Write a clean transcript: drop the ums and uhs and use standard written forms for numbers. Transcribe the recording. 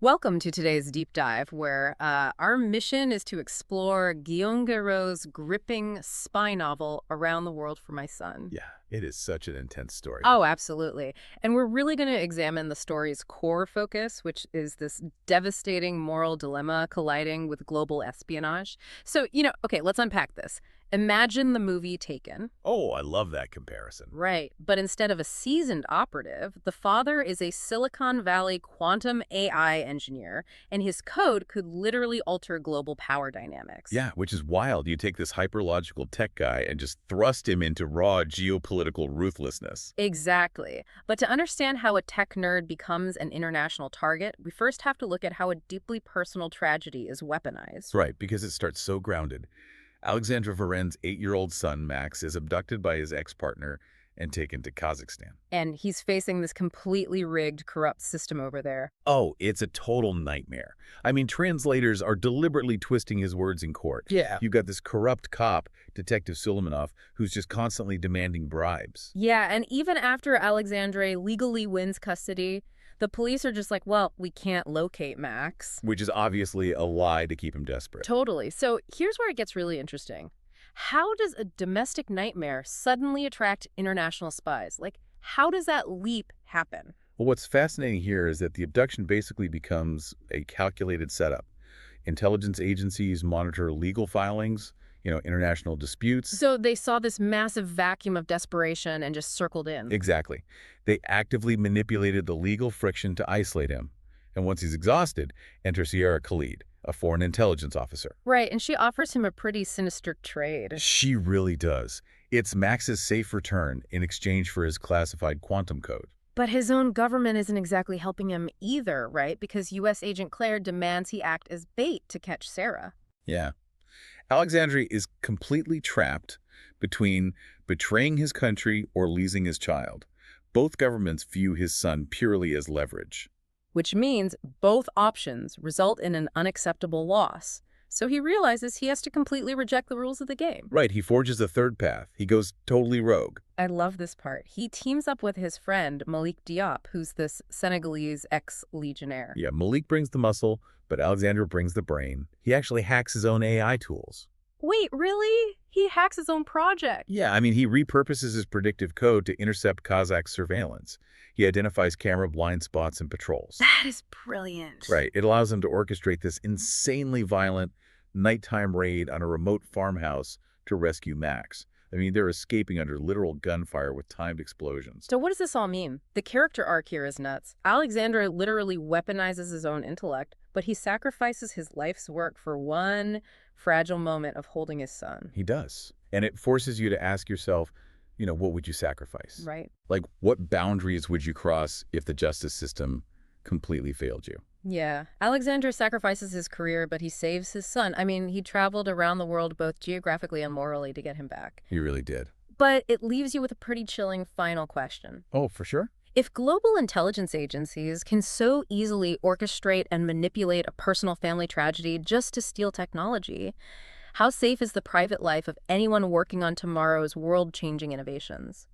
Welcome to today's deep dive, where our mission is to explore Guillaume Garreau's gripping spy novel, Around the World for My Son. Yeah, it is such an intense story. Oh, absolutely. And we're really going to examine the story's core focus, which is this devastating moral dilemma colliding with global espionage. So, okay, let's unpack this. Imagine the movie Taken. Oh, I love that comparison. Right. But instead of a seasoned operative, the father is a Silicon Valley quantum AI engineer, and his code could literally alter global power dynamics. Yeah, which is wild. You take this hyperlogical tech guy and just thrust him into raw geopolitical ruthlessness. Exactly. But to understand how a tech nerd becomes an international target, we first have to look at how a deeply personal tragedy is weaponized. Right, because it starts so grounded. Alexandre Varenne's 8-year-old son, Max, is abducted by his ex-partner and taken to Kazakhstan. And he's facing this completely rigged, corrupt system over there. Oh, it's a total nightmare. I mean, translators are deliberately twisting his words in court. Yeah. You've got this corrupt cop, Detective Suleimanov, who's just constantly demanding bribes. Yeah, and even after Alexandre legally wins custody, the police are just like, well, we can't locate Max. Which is obviously a lie to keep him desperate. Totally. So here's where it gets really interesting. How does a domestic nightmare suddenly attract international spies? Like, how does that leap happen? Well, what's fascinating here is that the abduction basically becomes a calculated setup. Intelligence agencies monitor legal filings, international disputes. So they saw this massive vacuum of desperation and just circled in. Exactly. They actively manipulated the legal friction to isolate him. And once he's exhausted, enter Saira Khalid, a foreign intelligence officer. Right, and she offers him a pretty sinister trade. She really does. It's Max's safe return in exchange for his classified quantum code. But his own government isn't exactly helping him either, right? Because U.S. Agent Claire demands he act as bait to catch Sarah. Yeah. Alexandre is completely trapped between betraying his country or losing his child. Both governments view his son purely as leverage. Which means both options result in an unacceptable loss. So he realizes he has to completely reject the rules of the game. Right, he forges a third path. He goes totally rogue. I love this part. He teams up with his friend, Malik Diop, who's this Senegalese ex-legionnaire. Yeah, Malik brings the muscle, but Alexandre brings the brain. He actually hacks his own AI tools. Wait, really? He hacks his own project? Yeah, I mean, he repurposes his predictive code to intercept Kazakh surveillance. He identifies camera blind spots and patrols. That is brilliant. Right, it allows him to orchestrate this insanely violent nighttime raid on a remote farmhouse to rescue Max. I mean, they're escaping under literal gunfire with timed explosions. So what does this all mean? The character arc here is nuts. Alexandre literally weaponizes his own intellect, but he sacrifices his life's work for one fragile moment of holding his son. He does. And it forces you to ask yourself, what would you sacrifice? Right. Like, what boundaries would you cross if the justice system completely failed you? Yeah. Alexandre sacrifices his career, but he saves his son. I mean, he traveled around the world both geographically and morally to get him back. He really did. But it leaves you with a pretty chilling final question. Oh, for sure? If global intelligence agencies can so easily orchestrate and manipulate a personal family tragedy just to steal technology, how safe is the private life of anyone working on tomorrow's world-changing innovations?